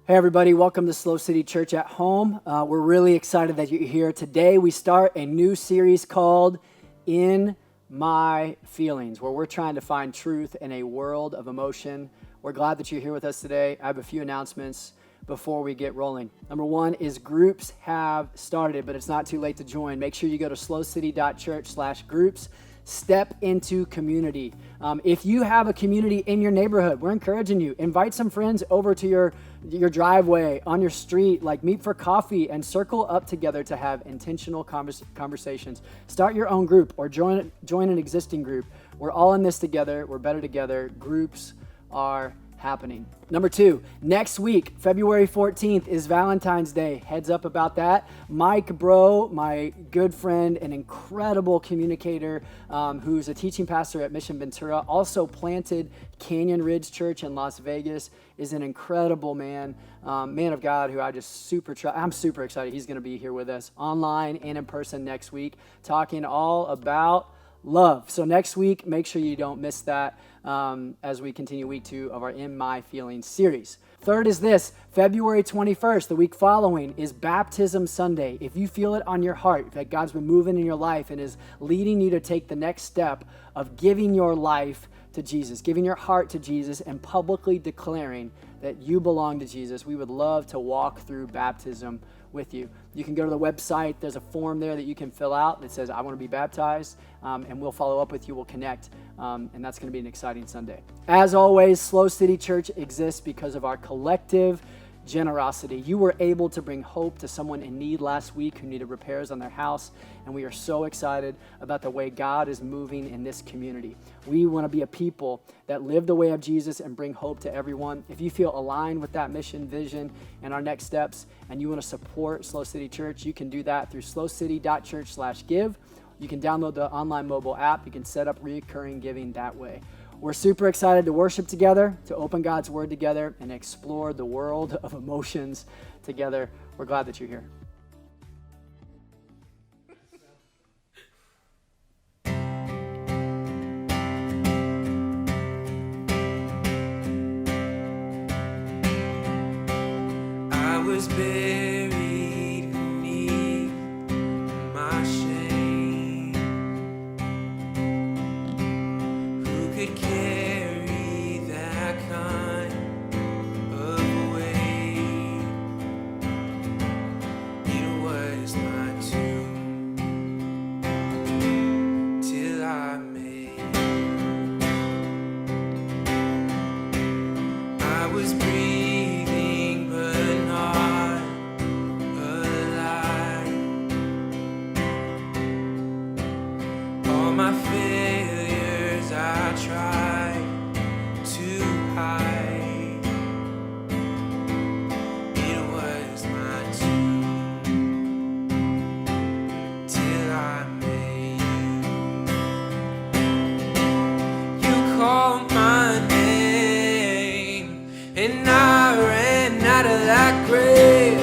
Hey everybody, welcome to SLO City Church at Home. We're really excited that you're here. Today we start a new series called In My Feelings, where we're trying to find truth in a world of emotion. We're glad that you're here with us today. I have a few announcements before we get rolling. Number one is groups have started, but it's not too late to join. Make sure you go to slocity.church/groups. Step into community. If you have a community in your neighborhood, we're encouraging you. Invite some friends over to your driveway, on your street, like meet for coffee and circle up together to have intentional conversations. Start your own group or join an existing group. We're all in this together. We're better together. Groups are happening. Number two, next week, February 14th is Valentine's Day. Heads up about that. Mike Bro, my good friend, an incredible communicator who's a teaching pastor at Mission Ventura, also planted Canyon Ridge Church in Las Vegas, is an incredible man of God who I just I'm super excited. He's going to be here with us online and in person next week, talking all about love. So next week, make sure you don't miss that as we continue week 2 of our In My Feelings series. Third is this, February 21st, the week following, is Baptism Sunday. If you feel it on your heart that God's been moving in your life and is leading you to take the next step of giving your life to Jesus, giving your heart to Jesus, and publicly declaring that you belong to Jesus, we would love to walk through baptism with you. You can go to the website. There's a form there that you can fill out that says, I want to be baptized, and we'll follow up with you. We'll connect, and that's going to be an exciting Sunday. As always, SLO City Church exists because of our collective generosity. You were able to bring hope to someone in need last week who needed repairs on their house, and we are so excited about the way God is moving in this community. We want to be a people that live the way of Jesus and bring hope to everyone. If you feel aligned with that mission, vision, and our next steps, and you want to support SLO City Church, you can do that through slocity.church/give. You can download the online mobile app. You can set up recurring giving that way. We're super excited to worship together, to open God's Word together, and explore the world of emotions together. We're glad that you're here. I was buried beneath my shame. Who could carry that kind of weight? It was my tomb till I made. I was breathing but not alive. All my failures I tried to hide. It was my tomb till I made you. You called my name and I ran out of that grave,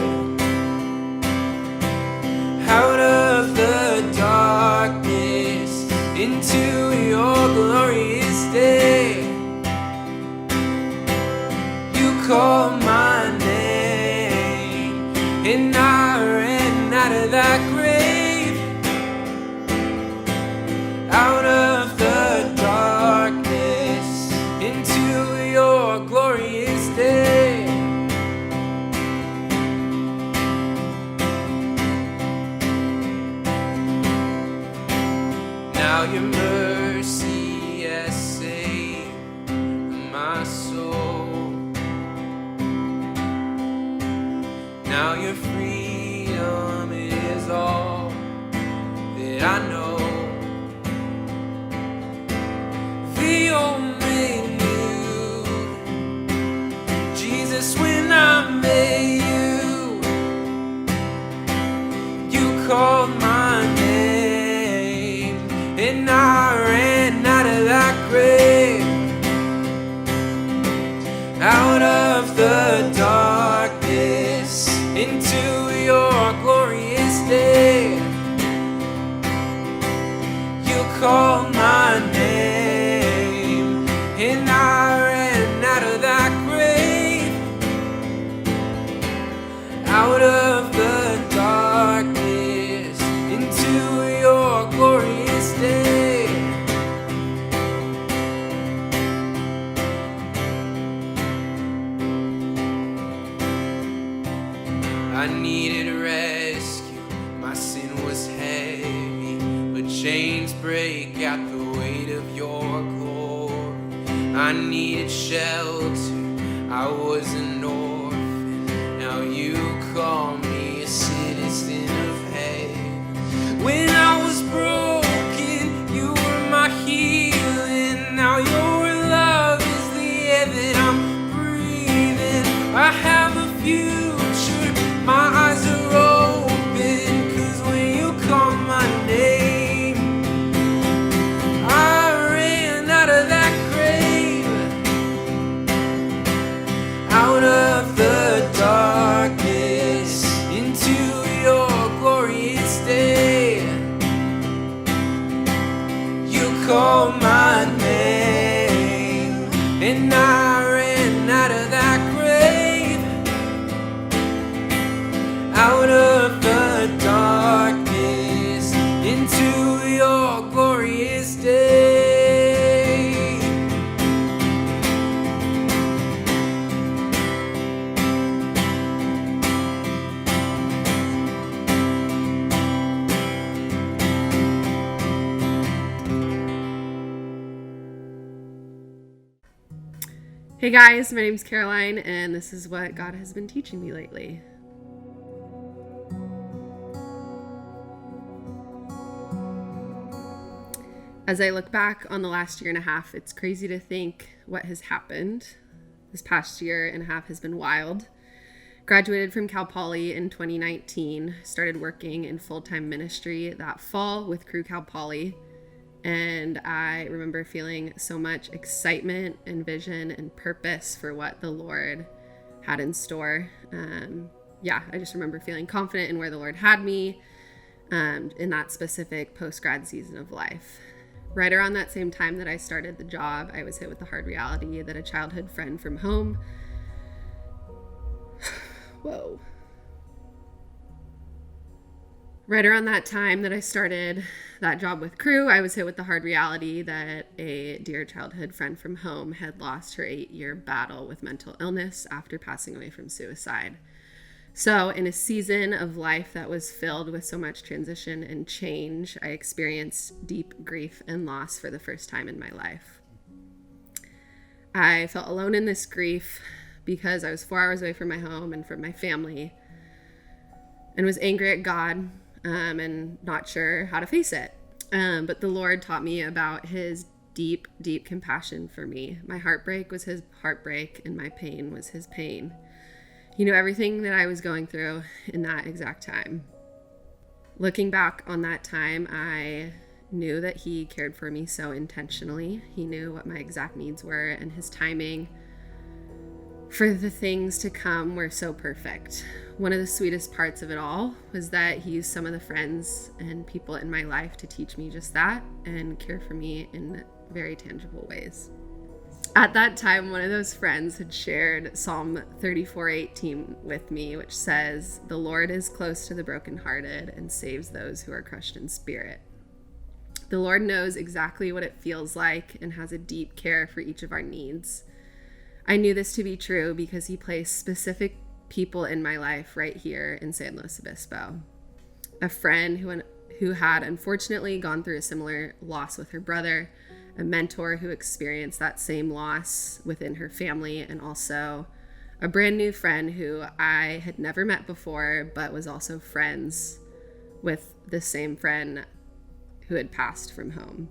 out of the darkness into your glorious day. You called my name and I ran out of that grave, out of the darkness into your glorious day. Now your mercy has saved my soul. Now your freedom is all that I know. The only knew Jesus when I met you. You called my name and I ran out of that grave, out of the darkness into your glorious day. out of the darkness into your glorious day. I needed rescue, my sin was heavy, but chains break at the weight of your glory. I needed shelter, I was an orphan, now you call me a citizen of heaven. When I was broken, you were my healing, now your love is the air that I'm breathing. I have a future, my eyes are open, 'cause when you call my name, I ran out of that grave, out of the darkness into your glorious day. You call my name, and I ran out of that grave, out of the darkness into your glorious day. Hey guys, my name's Caroline, and this is what God has been teaching me lately. As I look back on the last year and a half, it's crazy to think what has happened. This past year and a half has been wild. Graduated from Cal Poly in 2019, started working in full-time ministry that fall with Crew Cal Poly. And I remember feeling so much excitement and vision and purpose for what the Lord had in store. I just remember feeling confident in where the Lord had me in that specific post-grad season of life. Right around that same time that I started the job, I was hit with the hard reality that a childhood friend from home Right around that time that I started that job with Crew, I was hit with the hard reality that a dear childhood friend from home had lost her 8-year battle with mental illness after passing away from suicide. So in a season of life that was filled with so much transition and change, I experienced deep grief and loss for the first time in my life. I felt alone in this grief because I was 4 hours away from my home and from my family, and was angry at God and not sure how to face it. But the Lord taught me about his deep, deep compassion for me. My heartbreak was his heartbreak, and my pain was his pain. He knew everything that I was going through in that exact time. Looking back on that time, I knew that he cared for me so intentionally. He knew what my exact needs were, and his timing for the things to come were so perfect. One of the sweetest parts of it all was that he used some of the friends and people in my life to teach me just that and care for me in very tangible ways. At that time, one of those friends had shared Psalm 34:18 with me, which says, "The Lord is close to the brokenhearted and saves those who are crushed in spirit." The Lord knows exactly what it feels like and has a deep care for each of our needs. I knew this to be true because he placed specific people in my life right here in San Luis Obispo. A friend who had unfortunately gone through a similar loss with her brother, a mentor who experienced that same loss within her family, and also a brand new friend who I had never met before, but was also friends with the same friend who had passed from home.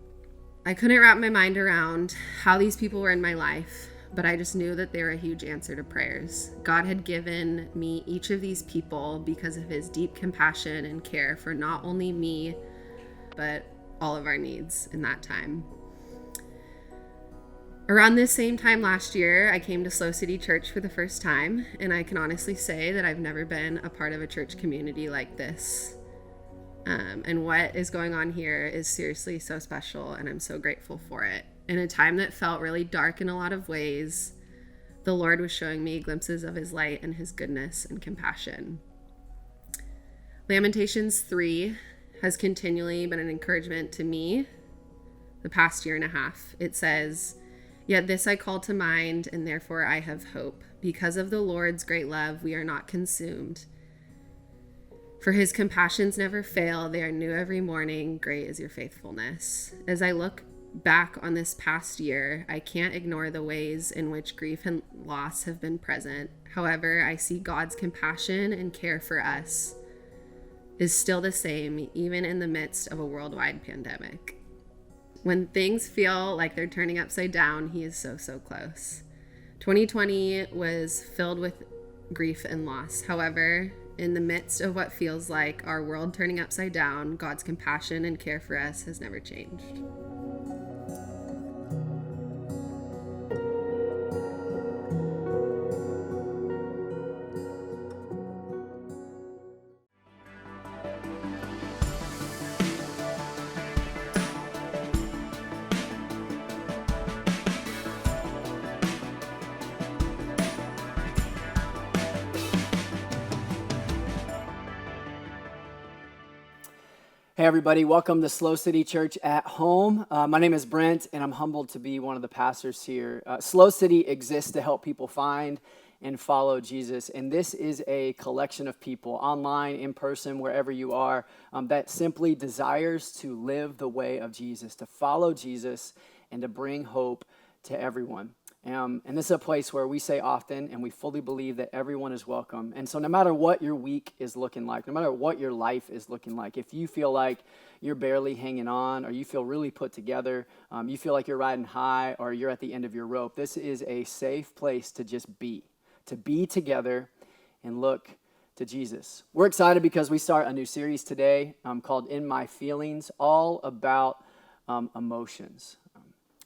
I couldn't wrap my mind around how these people were in my life, but I just knew that they were a huge answer to prayers. God had given me each of these people because of his deep compassion and care for not only me, but all of our needs in that time. Around this same time last year, I came to SLO City Church for the first time, and I can honestly say that I've never been a part of a church community like this. And what is going on here is seriously so special, and I'm so grateful for it. In a time that felt really dark in a lot of ways, the Lord was showing me glimpses of his light and his goodness and compassion. Lamentations 3 has continually been an encouragement to me the past year and a half. It says, "Yet this I call to mind, and therefore I have hope. Because of the Lord's great love, we are not consumed. For his compassions never fail. They are new every morning. Great is your faithfulness." As I look back on this past year, I can't ignore the ways in which grief and loss have been present. However, I see God's compassion and care for us is still the same, even in the midst of a worldwide pandemic. When things feel like they're turning upside down, he is so, so close. 2020 was filled with grief and loss. However, in the midst of what feels like our world turning upside down, God's compassion and care for us has never changed. Hey everybody, welcome to SLO City Church at Home. My name is Brent and I'm humbled to be one of the pastors here. SLO City exists to help people find and follow Jesus, and this is a collection of people, online, in person, wherever you are, that simply desires to live the way of Jesus, to follow Jesus, and to bring hope to everyone. And this is a place where we say often, and we fully believe that everyone is welcome. And so no matter what your week is looking like, no matter what your life is looking like, if you feel like you're barely hanging on, or you feel really put together, you feel like you're riding high, or you're at the end of your rope, this is a safe place to just be together and look to Jesus. We're excited because we start a new series today called In My Feelings, all about emotions.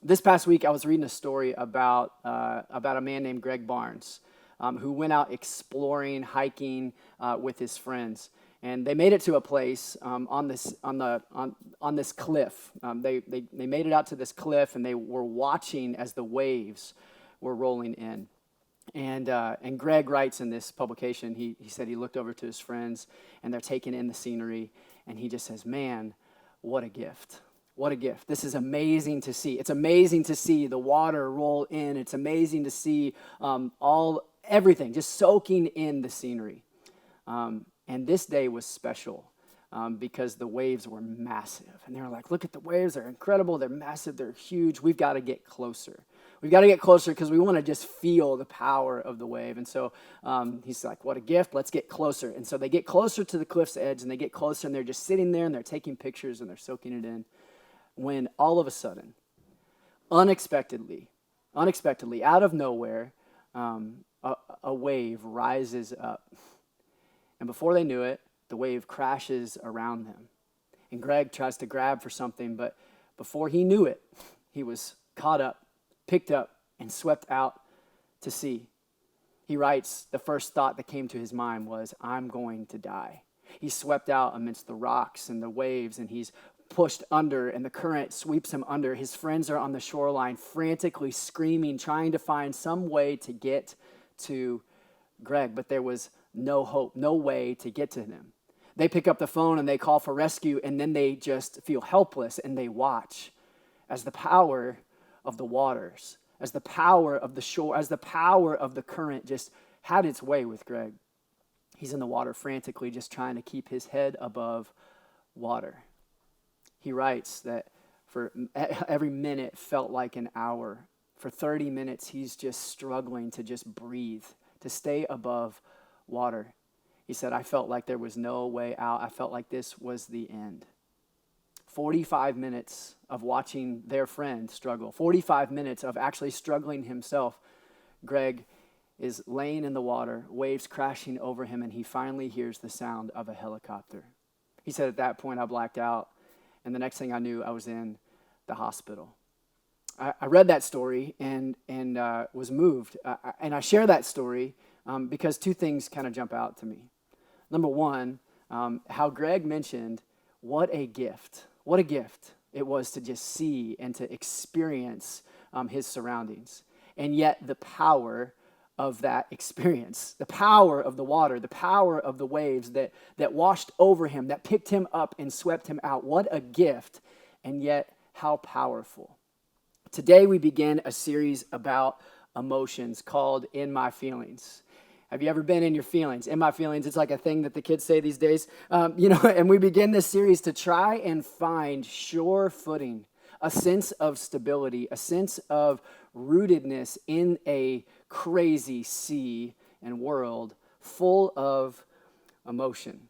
This past week, I was reading a story about a man named Greg Barnes, who went out exploring, hiking with his friends, and they made it to a place on this cliff. They made it out to this cliff, and they were watching as the waves were rolling in. And Greg writes in this publication, he said he looked over to his friends, and they're taking in the scenery, and he just says, "Man, what a gift." What a gift. This is amazing to see. It's amazing to see the water roll in. It's amazing to see everything just soaking in the scenery. And this day was special because the waves were massive. And they were like, look at the waves. They're incredible. They're massive. They're huge. We've got to get closer. We've got to get closer because we want to just feel the power of the wave. And so he's like, what a gift. Let's get closer. And so they get closer to the cliff's edge, and they get closer, and they're just sitting there, and they're taking pictures, and they're soaking it in. When all of a sudden, unexpectedly, out of nowhere, a wave rises up. And before they knew it, the wave crashes around them. And Greg tries to grab for something, but before he knew it, he was caught up, picked up, and swept out to sea. He writes, the first thought that came to his mind was, I'm going to die. He's swept out amidst the rocks and the waves, and he's pushed under, and the current sweeps him under. His friends are on the shoreline, frantically screaming, trying to find some way to get to Greg, but there was no hope, no way to get to him. They pick up the phone and they call for rescue, and then they just feel helpless, and they watch as the power of the waters, as the power of the shore, as the power of the current just had its way with Greg. He's in the water frantically, just trying to keep his head above water. He writes that for every minute felt like an hour. For 30 minutes, he's just struggling to just breathe, to stay above water. He said, I felt like there was no way out. I felt like this was the end. 45 minutes of watching their friend struggle, 45 minutes of actually struggling himself. Greg is laying in the water, waves crashing over him, and he finally hears the sound of a helicopter. He said, at that point, I blacked out. And the next thing I knew, I was in the hospital. I read that story and was moved. And I share that story because two things kind of jump out to me. Number one, how Greg mentioned what a gift it was to just see and to experience his surroundings. And yet the power of that experience, the power of the water, the power of the waves that washed over him, that picked him up and swept him out. What a gift, and yet how powerful. Today we begin a series about emotions called In My Feelings. Have you ever been in your feelings? In my feelings, it's like a thing that the kids say these days. And we begin this series to try and find sure footing, a sense of stability, a sense of rootedness in a crazy sea and world full of emotion.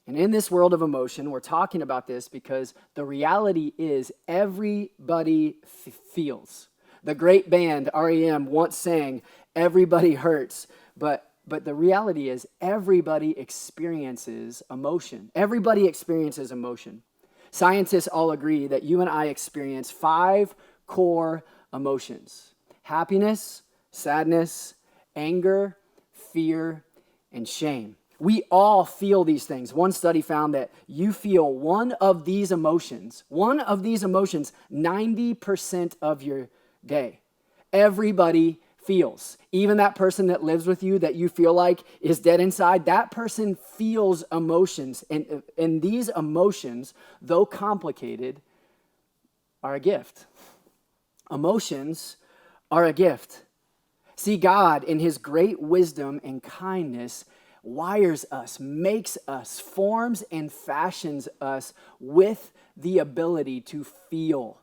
And in this world of emotion, we're talking about this because the reality is everybody feels. The great band REM once sang, "Everybody hurts," but the reality is everybody experiences emotion. Everybody experiences emotion. Scientists all agree that you and I experience 5 core emotions: happiness, sadness, anger, fear, and shame. We all feel these things. One study found that you feel one of these emotions 90% of your day. Everybody feels. Even that person that lives with you that you feel like is dead inside, that person feels emotions. And these emotions, though complicated, are a gift. Emotions are a gift. See, God, in his great wisdom and kindness, wires us, makes us, forms and fashions us with the ability to feel,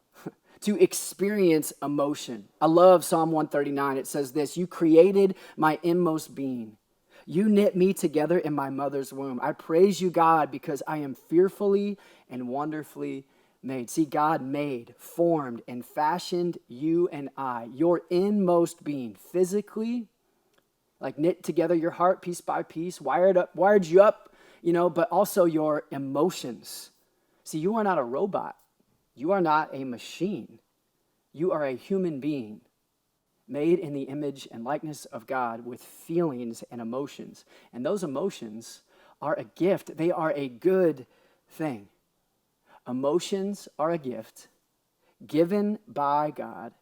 to experience emotion. I love Psalm 139. It says this: "You created my inmost being. You knit me together in my mother's womb. I praise you, God, because I am fearfully and wonderfully made." See, God made, formed, and fashioned you and I, your inmost being, physically, like knit together your heart piece by piece, wired you up, but also your emotions. See, you are not a robot. You are not a machine. You are a human being made in the image and likeness of God with feelings and emotions. And those emotions are a gift. They are a good thing. Emotions are a gift given by God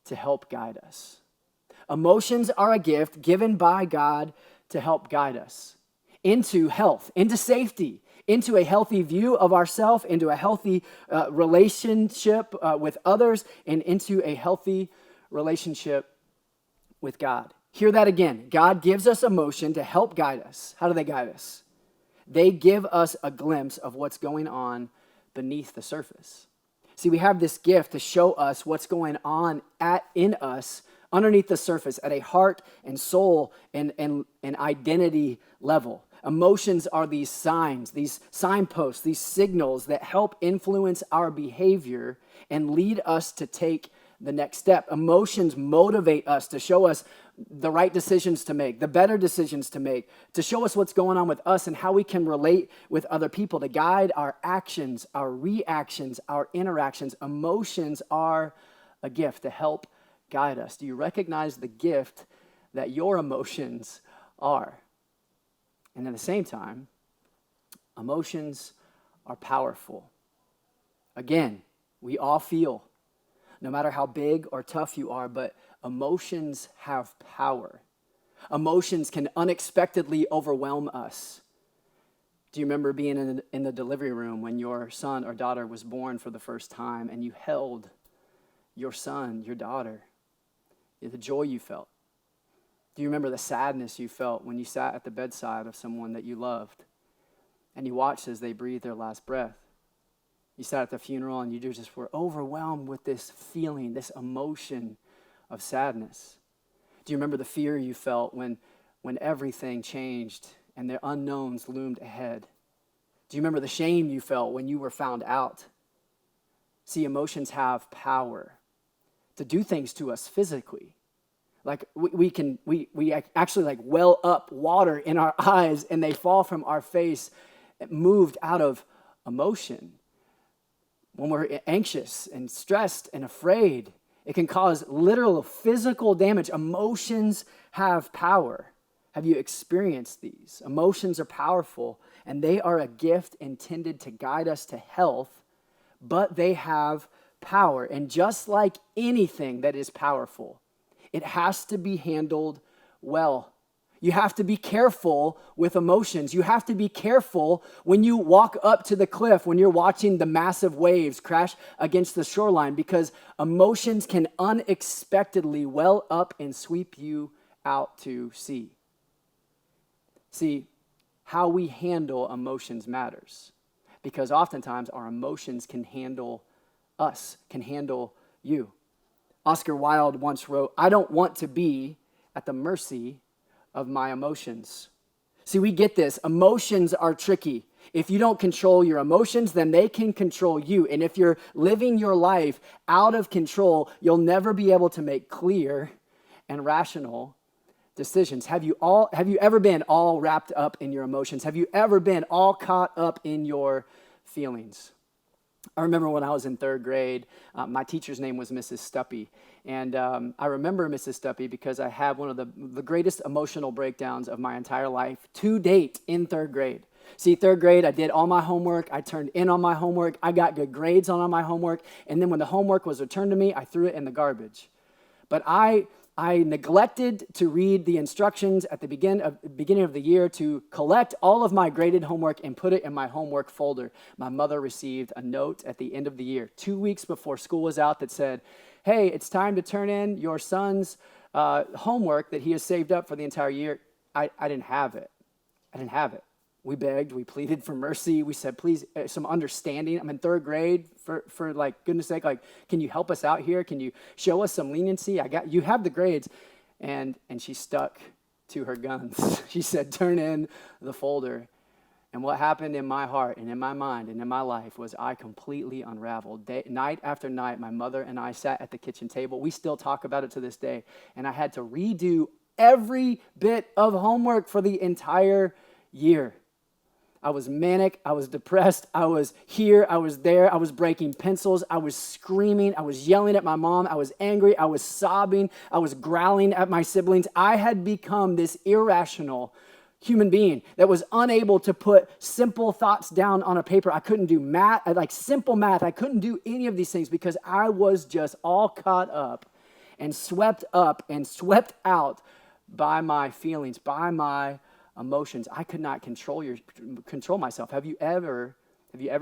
to help guide us. Emotions are a gift given by God to help guide us into health, into safety, into a healthy view of ourselves, into a healthy relationship with others, and into a healthy relationship with God. Hear that again. God gives us emotion to help guide us. How do they guide us? They give us a glimpse of what's going on beneath the surface. See, we have this gift to show us what's going on in us underneath the surface at a heart and soul and identity level. Emotions are these signs, these signposts, these signals that help influence our behavior and lead us to take the next step. Emotions motivate us to show us the right decisions to make, the better decisions to make, to show us what's going on with us and how we can relate with other people, to guide our actions, our reactions, our interactions. Emotions are a gift to help guide us. Do you recognize the gift that your emotions are? And at the same time, emotions are powerful. Again, we all feel, no matter how big or tough you are, but emotions have power. Emotions can unexpectedly overwhelm us. Do you remember being in the delivery room when your son or daughter was born for the first time and you held your son, your daughter? The joy you felt. Do you remember the sadness you felt when you sat at the bedside of someone that you loved and you watched as they breathed their last breath? You sat at the funeral and you just were overwhelmed with this feeling, this emotion of sadness. Do you remember the fear you felt when everything changed and the unknowns loomed ahead? Do you remember the shame you felt when you were found out? See, emotions have power to do things to us physically. Like we actually like well up water in our eyes and they fall from our face, moved out of emotion. When we're anxious and stressed and afraid, it can cause literal physical damage. Emotions have power. Have you experienced these? Emotions are powerful and they are a gift intended to guide us to health, but they have power. And just like anything that is powerful, it has to be handled well. You have to be careful with emotions. You have to be careful when you walk up to the cliff, when you're watching the massive waves crash against the shoreline, because emotions can unexpectedly well up and sweep you out to sea. See, how we handle emotions matters, because oftentimes our emotions can handle us, can handle you. Oscar Wilde once wrote, "I don't want to be at the mercy of my emotions." See, we get this. Emotions are tricky. If you don't control your emotions, then they can control you. And if you're living your life out of control, you'll never be able to make clear and rational decisions. Have you ever been all wrapped up in your emotions? Have you ever been all caught up in your feelings? I remember when I was in third grade, my teacher's name was Mrs. Stuppy. And I remember Mrs. Stuppy because I had one of the greatest emotional breakdowns of my entire life to date in third grade. See, third grade, I did all my homework. I turned in on my homework. I got good grades on all my homework. And then when the homework was returned to me, I threw it in the garbage. But I neglected to read the instructions at the beginning of the year to collect all of my graded homework and put it in my homework folder. My mother received a note at the end of the year, 2 weeks before school was out, that said, "Hey, it's time to turn in your son's homework that he has saved up for the entire year." I didn't have it. We begged, we pleaded for mercy. We said, please, some understanding. I'm in third grade, for like goodness sake, like, can you help us out here? Can you show us some leniency? You have the grades. And she stuck to her guns. She said, turn in the folder. And what happened in my heart and in my mind and in my life was I completely unraveled. Night after night, my mother and I sat at the kitchen table. We still talk about it to this day. And I had to redo every bit of homework for the entire year. I was manic, I was depressed, I was here, I was there, I was breaking pencils, I was screaming, I was yelling at my mom, I was angry, I was sobbing, I was growling at my siblings. I had become this irrational human being that was unable to put simple thoughts down on a paper. I couldn't do math, like simple math. I couldn't do any of these things because I was just all caught up and swept out by my feelings, by my emotions. I could not control myself. Have you ever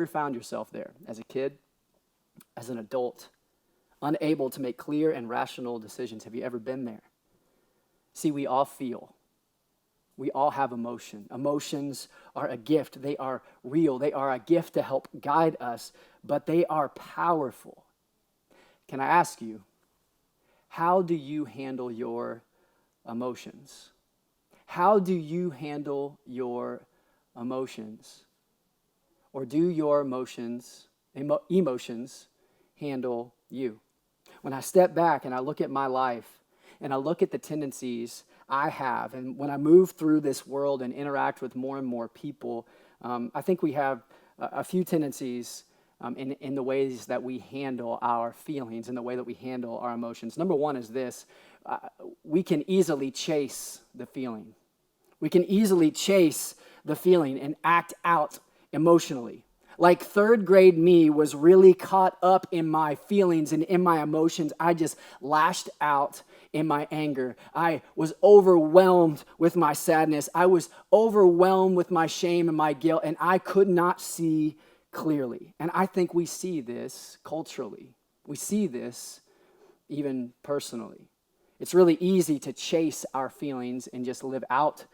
found yourself there as a kid, as an adult, unable to make clear and rational decisions? Have you ever been there? See, we all feel. We all have emotion. Emotions are a gift. They are real. They are a gift to help guide us, but they are powerful. Can I ask you, how do you handle your emotions? How do you handle your emotions? Or do your emotions handle you? When I step back and I look at my life and I look at the tendencies I have, and when I move through this world and interact with more and more people, I think we have a few tendencies in the ways that we handle our feelings, in the way that we handle our emotions. Number one is this. We can easily chase the feeling. We can easily chase the feeling and act out emotionally. Like third grade me was really caught up in my feelings and in my emotions. I just lashed out in my anger. I was overwhelmed with my sadness. I was overwhelmed with my shame and my guilt, and I could not see clearly. And I think we see this culturally. We see this even personally. It's really easy to chase our feelings and just live out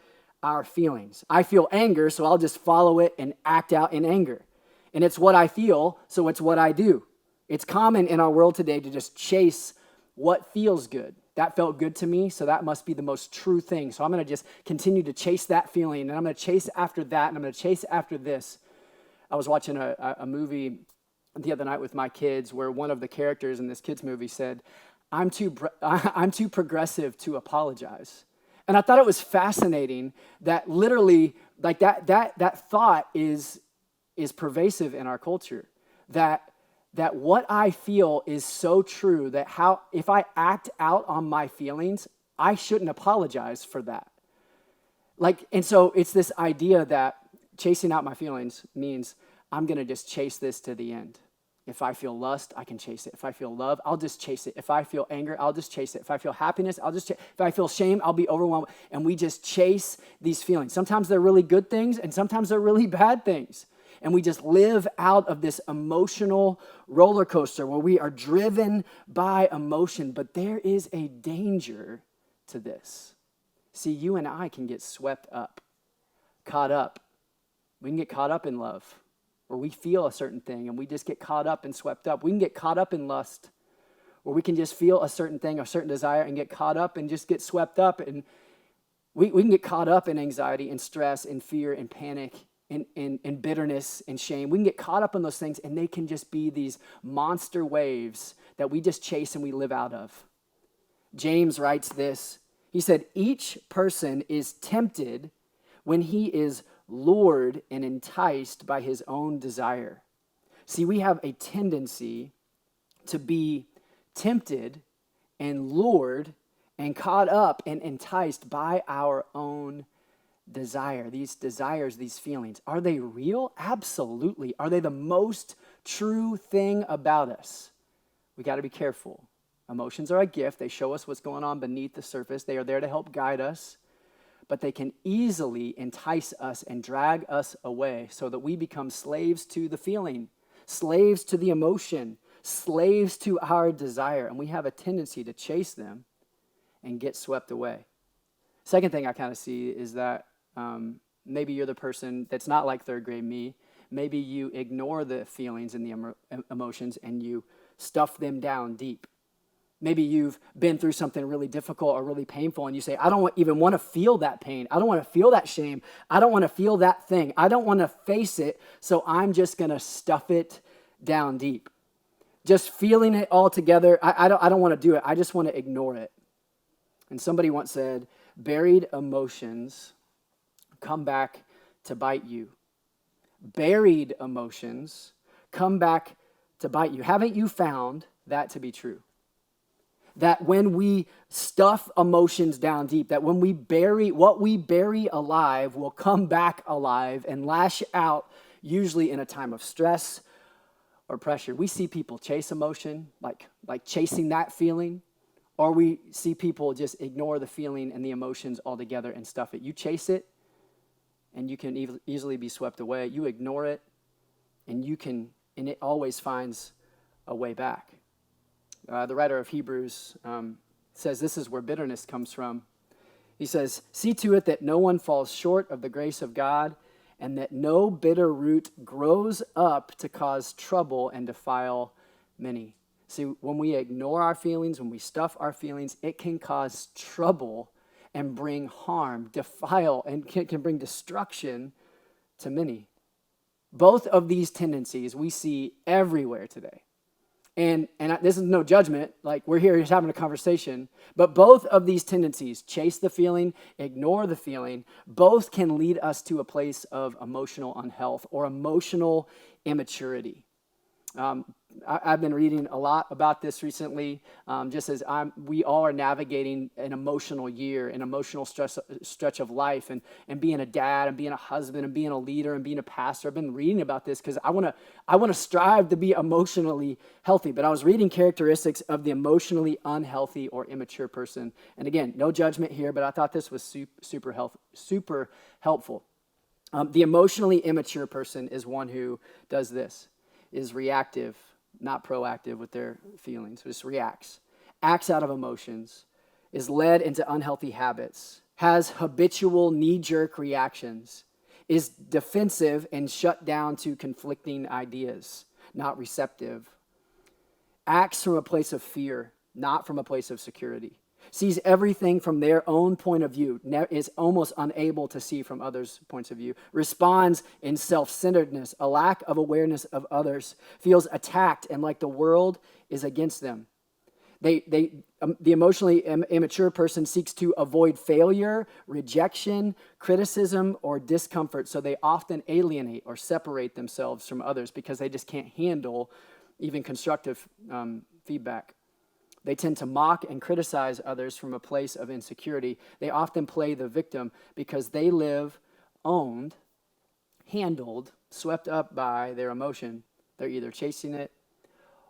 our feelings. I feel anger, so I'll just follow it and act out in anger. And it's what I feel, so it's what I do. It's common in our world today to just chase what feels good. That felt good to me, so that must be the most true thing. So I'm going to just continue to chase that feeling, and I'm going to chase after that, and I'm going to chase after this. I was watching a movie the other night with my kids where one of the characters in this kids movie said, I'm too progressive to apologize. And I thought it was fascinating that literally, like that thought is pervasive in our culture. That what I feel is so true that if I act out on my feelings, I shouldn't apologize for that. And so it's this idea that chasing out my feelings means I'm going to just chase this to the end. If I feel lust, I can chase it. If I feel love, I'll just chase it. If I feel anger, I'll just chase it. If I feel happiness, I'll just chase it. If I feel shame, I'll be overwhelmed. And we just chase these feelings. Sometimes they're really good things, and sometimes they're really bad things. And we just live out of this emotional roller coaster where we are driven by emotion. But there is a danger to this. See, you and I can get swept up, caught up. We can get caught up in love, where we feel a certain thing and we just get caught up and swept up. We can get caught up in lust, where we can just feel a certain thing, a certain desire, and get caught up and just get swept up. And we can get caught up in anxiety and stress and fear and panic and bitterness and shame. We can get caught up in those things, and they can just be these monster waves that we just chase and we live out of. James writes this. He said, each person is tempted when he is lured and enticed by his own desire. See, we have a tendency to be tempted and lured and caught up and enticed by our own desire. These desires, these feelings, are they real? Absolutely. Are they the most true thing about us? We got to be careful. Emotions are a gift. They show us what's going on beneath the surface. They are there to help guide us, but they can easily entice us and drag us away so that we become slaves to the feeling, slaves to the emotion, slaves to our desire, and we have a tendency to chase them and get swept away. Second thing I kind of see is that maybe you're the person that's not like third grade me. Maybe you ignore the feelings and the emotions and you stuff them down deep. Maybe you've been through something really difficult or really painful, and you say, I don't even want to feel that pain. I don't want to feel that shame. I don't want to feel that thing. I don't want to face it, so I'm just going to stuff it down deep. Just feeling it all together, I don't want to do it. I just want to ignore it. And somebody once said, buried emotions come back to bite you. Buried emotions come back to bite you. Haven't you found that to be true? That when we stuff emotions down deep, that when we bury, what we bury alive will come back alive and lash out, usually in a time of stress or pressure. We see people chase emotion, like chasing that feeling, or we see people just ignore the feeling and the emotions altogether and stuff it. You chase it, and you can easily be swept away. You ignore it, and it always finds a way back. The writer of Hebrews says this is where bitterness comes from. He says, see to it that no one falls short of the grace of God, and that no bitter root grows up to cause trouble and defile many. See, when we ignore our feelings, when we stuff our feelings, it can cause trouble and bring harm, defile, and can bring destruction to many. Both of these tendencies we see everywhere today. And this is no judgment, like we're here just having a conversation, but both of these tendencies, chase the feeling, ignore the feeling, both can lead us to a place of emotional unhealth or emotional immaturity. I've been reading a lot about this recently, just as we all are navigating an emotional year, an emotional stretch of life, and being a dad, and being a husband, and being a leader, and being a pastor. I've been reading about this because I want to strive to be emotionally healthy. But I was reading characteristics of the emotionally unhealthy or immature person, and again, no judgment here, but I thought this was super helpful. The emotionally immature person is one who does this. Is reactive, not proactive with their feelings, just reacts, acts out of emotions, is led into unhealthy habits, has habitual knee-jerk reactions, is defensive and shut down to conflicting ideas, not receptive, acts from a place of fear, not from a place of security, sees everything from their own point of view, is almost unable to see from others' points of view, responds in self-centeredness, a lack of awareness of others, feels attacked and like the world is against them. The emotionally immature person seeks to avoid failure, rejection, criticism, or discomfort, so they often alienate or separate themselves from others because they just can't handle even constructive feedback. They tend to mock and criticize others from a place of insecurity. They often play the victim because they live owned, handled, swept up by their emotion. They're either chasing it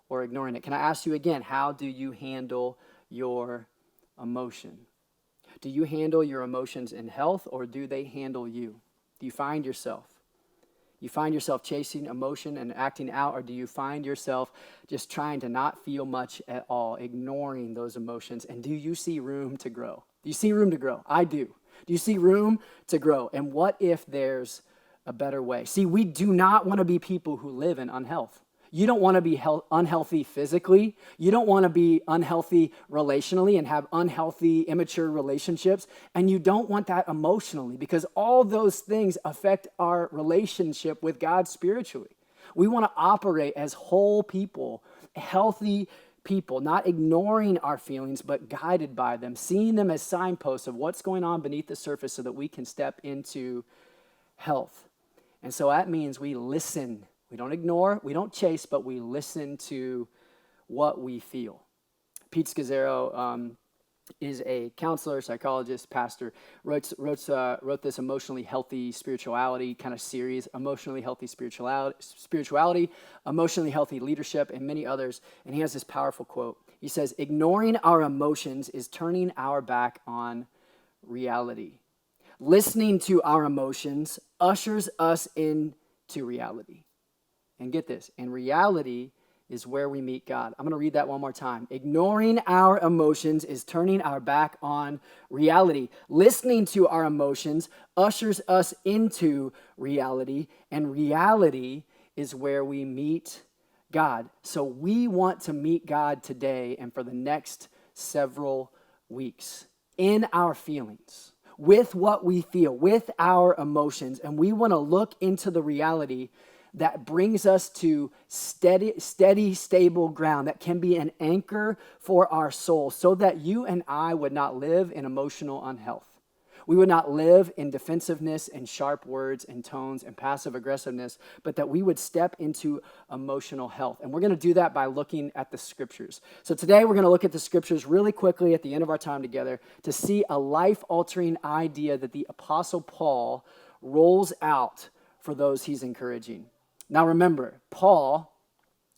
or ignoring it. Can I ask you again, how do you handle your emotion? Do you handle your emotions in health, or do they handle you? Do you find yourself chasing emotion and acting out, or do you find yourself just trying to not feel much at all, ignoring those emotions? And do you see room to grow? Do you see room to grow? I do. Do you see room to grow? And what if there's a better way? See, we do not want to be people who live in unhealth. You don't want to be unhealthy physically. You don't want to be unhealthy relationally and have unhealthy, immature relationships. And you don't want that emotionally, because all those things affect our relationship with God spiritually. We want to operate as whole people, healthy people, not ignoring our feelings, but guided by them, seeing them as signposts of what's going on beneath the surface so that we can step into health. And so that means we listen. We don't ignore, we don't chase, but we listen to what we feel. Pete Scazzaro is a counselor, psychologist, pastor, wrote this emotionally healthy spirituality kind of series, emotionally healthy spirituality, emotionally healthy leadership, and many others. And he has this powerful quote. He says, ignoring our emotions is turning our back on reality. Listening to our emotions ushers us into reality. And get this, and reality is where we meet God. I'm going to read that one more time. Ignoring our emotions is turning our back on reality. Listening to our emotions ushers us into reality, and reality is where we meet God. So we want to meet God today and for the next several weeks in our feelings, with what we feel, with our emotions, and we want to look into the reality that brings us to steady, stable ground that can be an anchor for our soul, so that you and I would not live in emotional unhealth. We would not live in defensiveness and sharp words and tones and passive aggressiveness, but that we would step into emotional health. And we're going to do that by looking at the scriptures. So today we're going to look at the scriptures really quickly at the end of our time together to see a life-altering idea that the Apostle Paul rolls out for those he's encouraging. Now remember, Paul,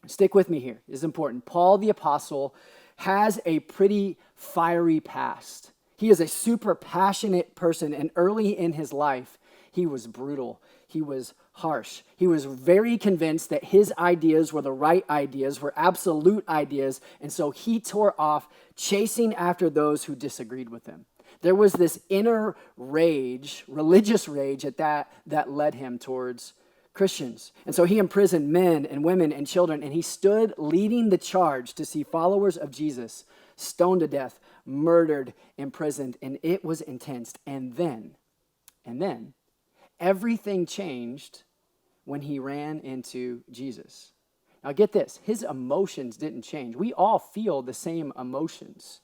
stick with me here, this is important. Paul the Apostle has a pretty fiery past. He is a super passionate person, and early in his life, he was brutal. He was harsh. He was very convinced that his ideas were the right ideas, were absolute ideas, and so he tore off chasing after those who disagreed with him. There was this inner rage, religious rage at that led him towards Christians. And so he imprisoned men and women and children, and he stood leading the charge to see followers of Jesus stoned to death, murdered, imprisoned, and it was intense. And then, everything changed when he ran into Jesus. Now get this, his emotions didn't change. We all feel the same emotions.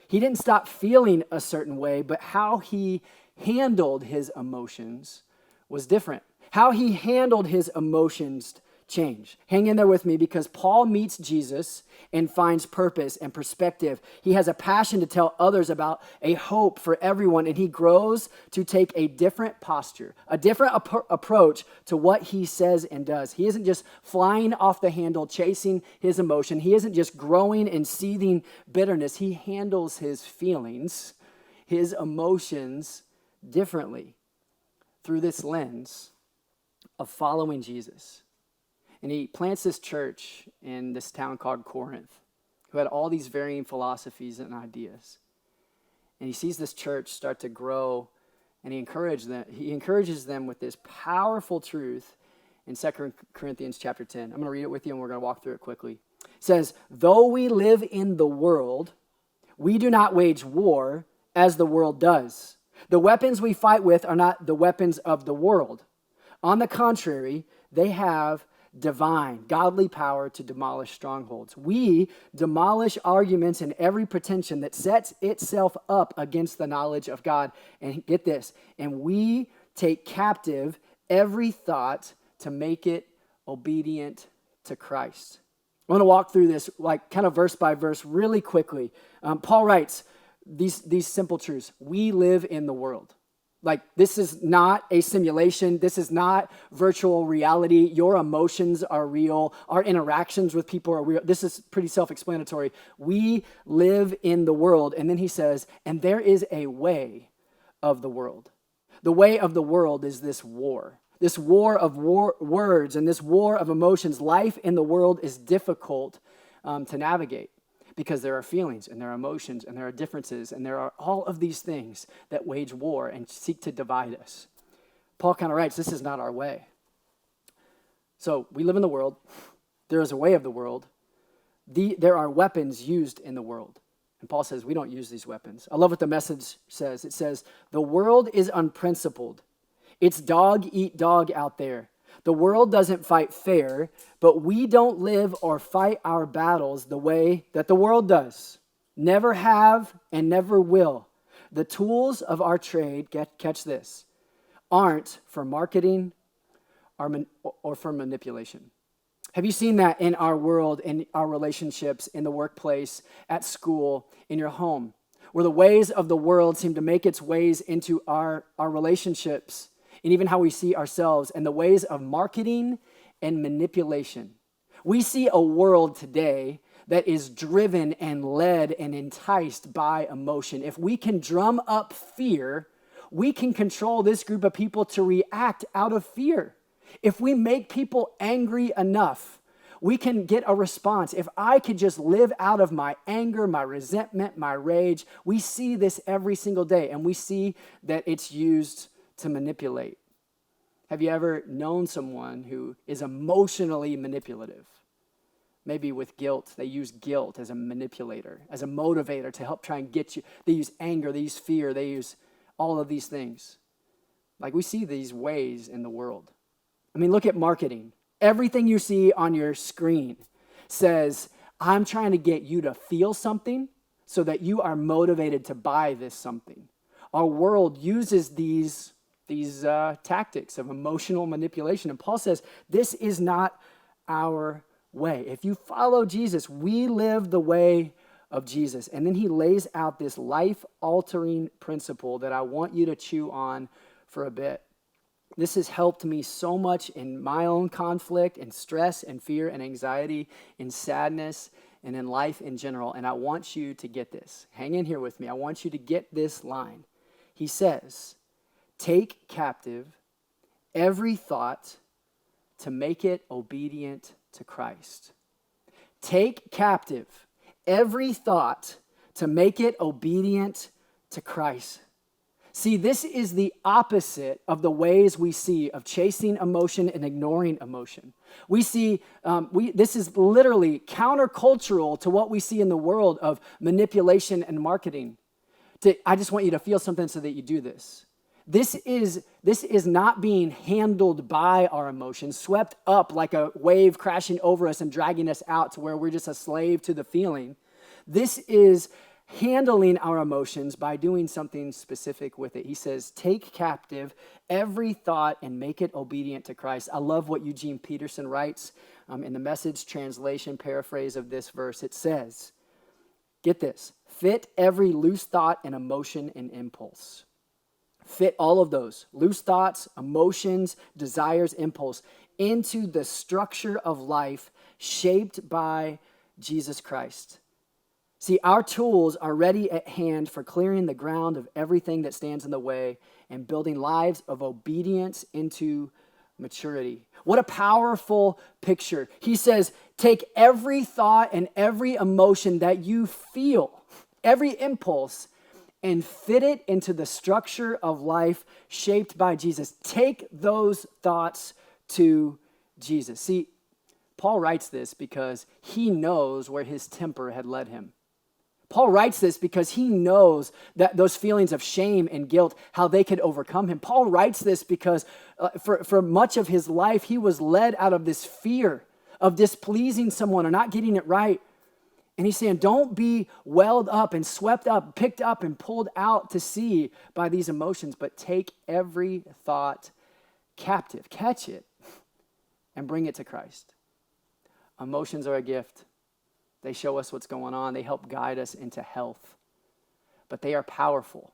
He didn't stop feeling a certain way, but how he handled his emotions was different. How he handled his emotions changed. Hang in there with me, because Paul meets Jesus and finds purpose and perspective. He has a passion to tell others about a hope for everyone, and he grows to take a different posture, a different approach to what he says and does. He isn't just flying off the handle, chasing his emotion. He isn't just growing and seething bitterness. He handles his feelings, his emotions differently through this lens of following Jesus. And he plants this church in this town called Corinth, who had all these varying philosophies and ideas. And he sees this church start to grow, and he encourages them with this powerful truth in 2 Corinthians chapter 10. I'm going to read it with you, and we're going to walk through it quickly. It says, though we live in the world, we do not wage war as the world does. The weapons we fight with are not the weapons of the world. On the contrary, they have divine, godly power to demolish strongholds. We demolish arguments and every pretension that sets itself up against the knowledge of God. And get this, and we take captive every thought to make it obedient to Christ. I want to walk through this like kind of verse by verse really quickly. Paul writes these simple truths. We live in the world. Like, this is not a simulation. This is not virtual reality. Your emotions are real. Our interactions with people are real. This is pretty self-explanatory. We live in the world. And then he says, and there is a way of the world. The way of the world is this war of words and this war of emotions. Life in the world is difficult to navigate, because there are feelings and there are emotions and there are differences and there are all of these things that wage war and seek to divide us. Paul kind of writes, this is not our way. So we live in the world. There is a way of the world. There are weapons used in the world. And Paul says we don't use these weapons. I love what the Message says. It says, the world is unprincipled. It's dog eat dog out there. The world doesn't fight fair, but we don't live or fight our battles the way that the world does. Never have and never will. The tools of our trade, catch this, aren't for marketing or for manipulation. Have you seen that in our world, in our relationships, in the workplace, at school, in your home, where the ways of the world seem to make its ways into our relationships, and even how we see ourselves, and the ways of marketing and manipulation? We see a world today that is driven and led and enticed by emotion. If we can drum up fear, we can control this group of people to react out of fear. If we make people angry enough, we can get a response. If I could just live out of my anger, my resentment, my rage, we see this every single day, and we see that it's used to manipulate. Have you ever known someone who is emotionally manipulative? Maybe with guilt. They use guilt as a manipulator, as a motivator to help try and get you. They use anger, they use fear, they use all of these things. Like, we see these ways in the world. I mean, look at marketing. Everything you see on your screen says, I'm trying to get you to feel something so that you are motivated to buy this something. Our world uses these tactics of emotional manipulation. And Paul says, this is not our way. If you follow Jesus, we live the way of Jesus. And then he lays out this life-altering principle that I want you to chew on for a bit. This has helped me so much in my own conflict and stress and fear and anxiety and sadness and in life in general. And I want you to get this. Hang in here with me. I want you to get this line. He says, take captive every thought to make it obedient to Christ. Take captive every thought to make it obedient to Christ. See, this is the opposite of the ways we see of chasing emotion and ignoring emotion. We see, this is literally countercultural to what we see in the world of manipulation and marketing. I just want you to feel something so that you do this. This is not being handled by our emotions, swept up like a wave crashing over us and dragging us out to where we're just a slave to the feeling. This is handling our emotions by doing something specific with it. He says, take captive every thought and make it obedient to Christ. I love what Eugene Peterson writes in the Message translation paraphrase of this verse. It says, get this, fit every loose thought and emotion and impulse. Fit all of those loose thoughts, emotions, desires, impulse into the structure of life shaped by Jesus Christ. See, our tools are ready at hand for clearing the ground of everything that stands in the way and building lives of obedience into maturity. What a powerful picture. He says, take every thought and every emotion that you feel, every impulse, and fit it into the structure of life shaped by Jesus. Take those thoughts to Jesus. See, Paul writes this because he knows where his temper had led him. Paul writes this because he knows that those feelings of shame and guilt, how they could overcome him. Paul writes this because for much of his life, he was led out of this fear of displeasing someone or not getting it right. And he's saying, don't be welled up and swept up, picked up and pulled out to sea by these emotions, but take every thought captive, catch it, and bring it to Christ. Emotions are a gift. They show us what's going on. They help guide us into health. But they are powerful.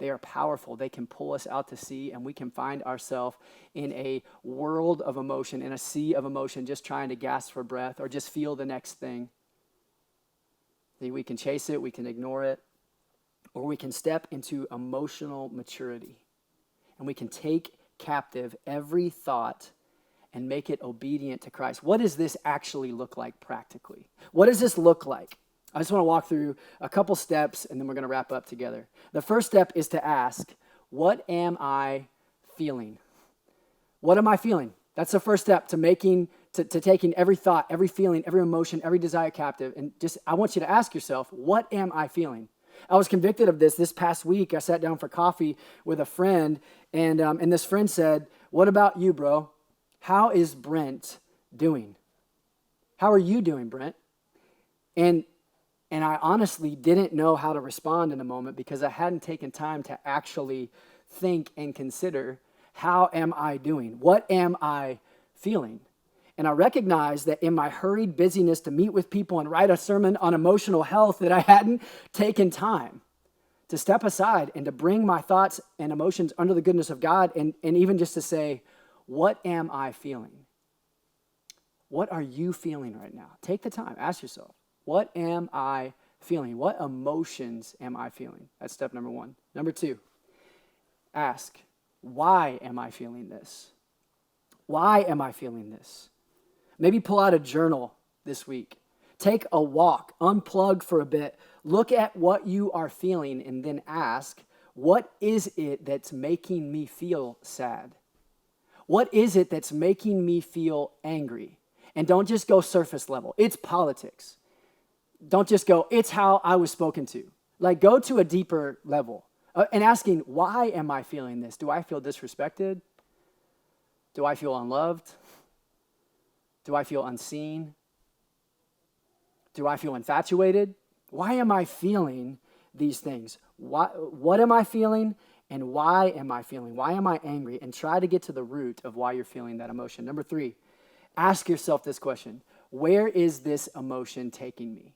they are powerful. They can pull us out to sea, and we can find ourselves in a world of emotion, in a sea of emotion, just trying to gasp for breath or just feel the next thing. We can chase it, we can ignore it, or we can step into emotional maturity, and we can take captive every thought and make it obedient to Christ. What does this actually look like practically? What does this look like? I just want to walk through a couple steps, and then we're going to wrap up together. The first step is to ask, what am I feeling? What am I feeling? That's the first step to taking every thought, every feeling, every emotion, every desire captive. And just, I want you to ask yourself, what am I feeling? I was convicted of this past week. I sat down for coffee with a friend, and this friend said, what about you, bro? How is Brent doing? How are you doing, Brent? And I honestly didn't know how to respond in a moment because I hadn't taken time to actually think and consider, how am I doing? What am I feeling? And I recognized that in my hurried busyness to meet with people and write a sermon on emotional health, that I hadn't taken time to step aside and to bring my thoughts and emotions under the goodness of God, and even just to say, what am I feeling? What are you feeling right now? Take the time. Ask yourself, what am I feeling? What emotions am I feeling? That's step number one. Number two, ask, why am I feeling this? Why am I feeling this? Maybe pull out a journal this week. Take a walk, unplug for a bit, look at what you are feeling, and then ask, what is it that's making me feel sad? What is it that's making me feel angry? And don't just go surface level. It's politics. Don't just go, it's how I was spoken to. Like, go to a deeper level and asking, why am I feeling this? Do I feel disrespected? Do I feel unloved? Do I feel unseen? Do I feel infatuated? Why am I feeling these things? What am I feeling, and why am I feeling? Why am I angry? And try to get to the root of why you're feeling that emotion. Number three, ask yourself this question. Where is this emotion taking me?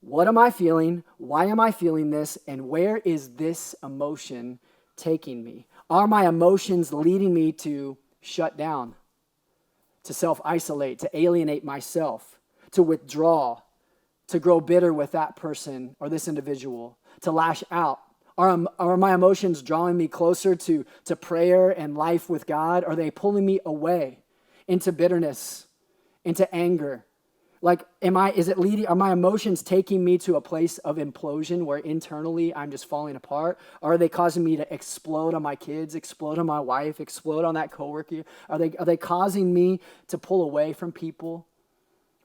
What am I feeling? Why am I feeling this? And where is this emotion taking me? Are my emotions leading me to shut down, to self-isolate, to alienate myself, to withdraw, to grow bitter with that person or this individual, to lash out? Are my emotions drawing me closer to prayer and life with God? Are they pulling me away into bitterness, into anger? Like, are my emotions taking me to a place of implosion where internally I'm just falling apart? Or are they causing me to explode on my kids, explode on my wife, explode on that coworker? Are they causing me to pull away from people?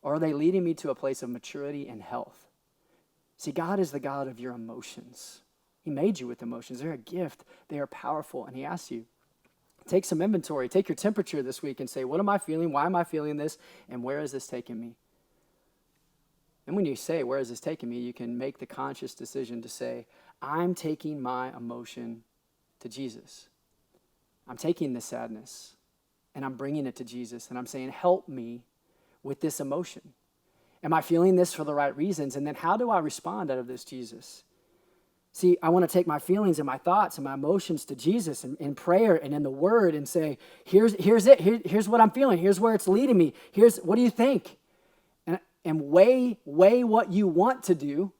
Or are they leading me to a place of maturity and health? See, God is the God of your emotions. He made you with emotions. They're a gift. They are powerful. And he asks you, take some inventory. Take your temperature this week and say, what am I feeling? Why am I feeling this? And where is this taking me? And when you say, where is this taking me, you can make the conscious decision to say, I'm taking my emotion to Jesus. I'm taking this sadness and I'm bringing it to Jesus. And I'm saying, help me with this emotion. Am I feeling this for the right reasons? And then how do I respond out of this, Jesus? See, I want to take my feelings and my thoughts and my emotions to Jesus in prayer and in the Word and say, here's it. Here's what I'm feeling. Here's where it's leading me. What do you think? And weigh what you want to do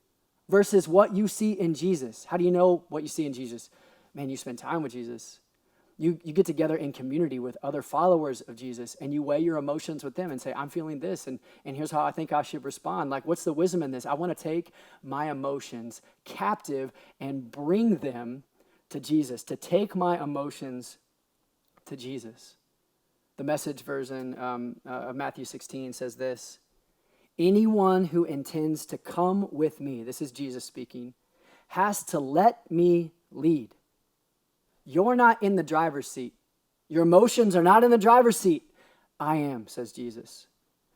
versus what you see in Jesus. How do you know what you see in Jesus? Man, you spend time with Jesus. You get together in community with other followers of Jesus, and you weigh your emotions with them and say, I'm feeling this, and here's how I think I should respond. Like, what's the wisdom in this? I want to take my emotions captive and bring them to Jesus, to take my emotions to Jesus. The Message version of Matthew 16 says this, anyone who intends to come with me, this is Jesus speaking, has to let me lead. You're not in the driver's seat. Your emotions are not in the driver's seat. I am, says Jesus.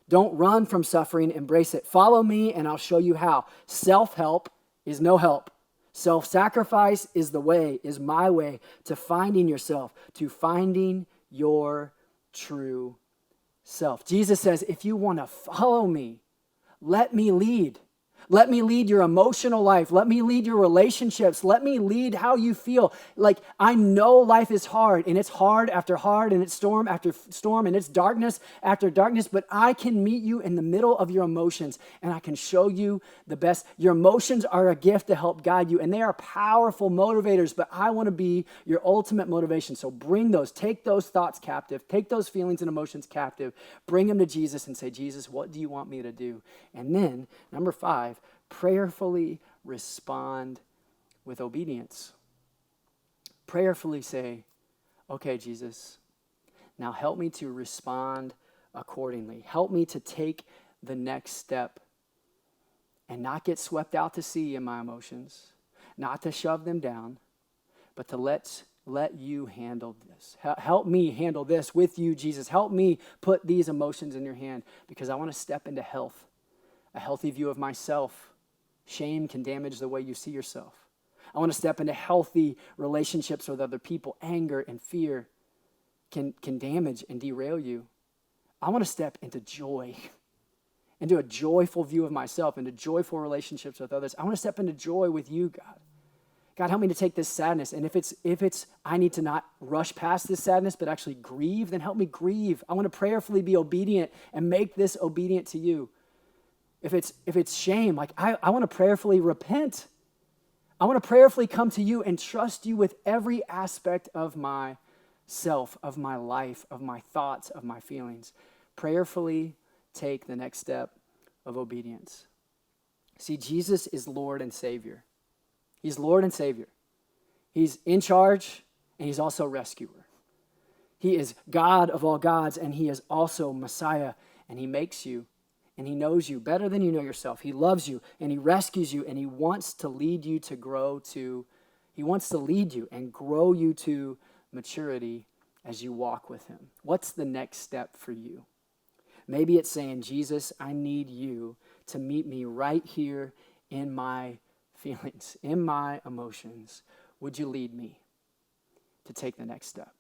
Don't run from suffering, embrace it. Follow me and I'll show you how. Self-help is no help. Self-sacrifice is the way, is my way to finding yourself, to finding your true self. Jesus says, if you want to follow me, let me lead. Let me lead your emotional life. Let me lead your relationships. Let me lead how you feel. Like, I know life is hard, and it's hard after hard, and it's storm after storm, and it's darkness after darkness, but I can meet you in the middle of your emotions, and I can show you the best. Your emotions are a gift to help guide you, and they are powerful motivators, but I want to be your ultimate motivation. So bring those, take those thoughts captive, take those feelings and emotions captive, bring them to Jesus and say, Jesus, what do you want me to do? And then, number 5, prayerfully respond with obedience. Prayerfully say, okay, Jesus, now help me to respond accordingly. Help me to take the next step and not get swept out to sea in my emotions, not to shove them down, but to let you handle this. Help me handle this with you, Jesus. Help me put these emotions in your hand because I want to step into health, a healthy view of myself. Shame can damage the way you see yourself. I want to step into healthy relationships with other people. Anger and fear can damage and derail you. I want to step into joy, into a joyful view of myself, into joyful relationships with others. I want to step into joy with you, God. God, help me to take this sadness. And if it's I need to not rush past this sadness, but actually grieve, then help me grieve. I want to prayerfully be obedient and make this obedient to you. If it's shame, like I want to prayerfully repent. I want to prayerfully come to you and trust you with every aspect of myself, of my life, of my thoughts, of my feelings. Prayerfully take the next step of obedience. See, Jesus is Lord and Savior. He's Lord and Savior. He's in charge, and he's also rescuer. He is God of all gods, and he is also Messiah, and he makes you, and he knows you better than you know yourself. He loves you, and he rescues you, and he wants to lead you he wants to lead you and grow you to maturity as you walk with him. What's the next step for you? Maybe it's saying, Jesus, I need you to meet me right here in my feelings, in my emotions. Would you lead me to take the next step?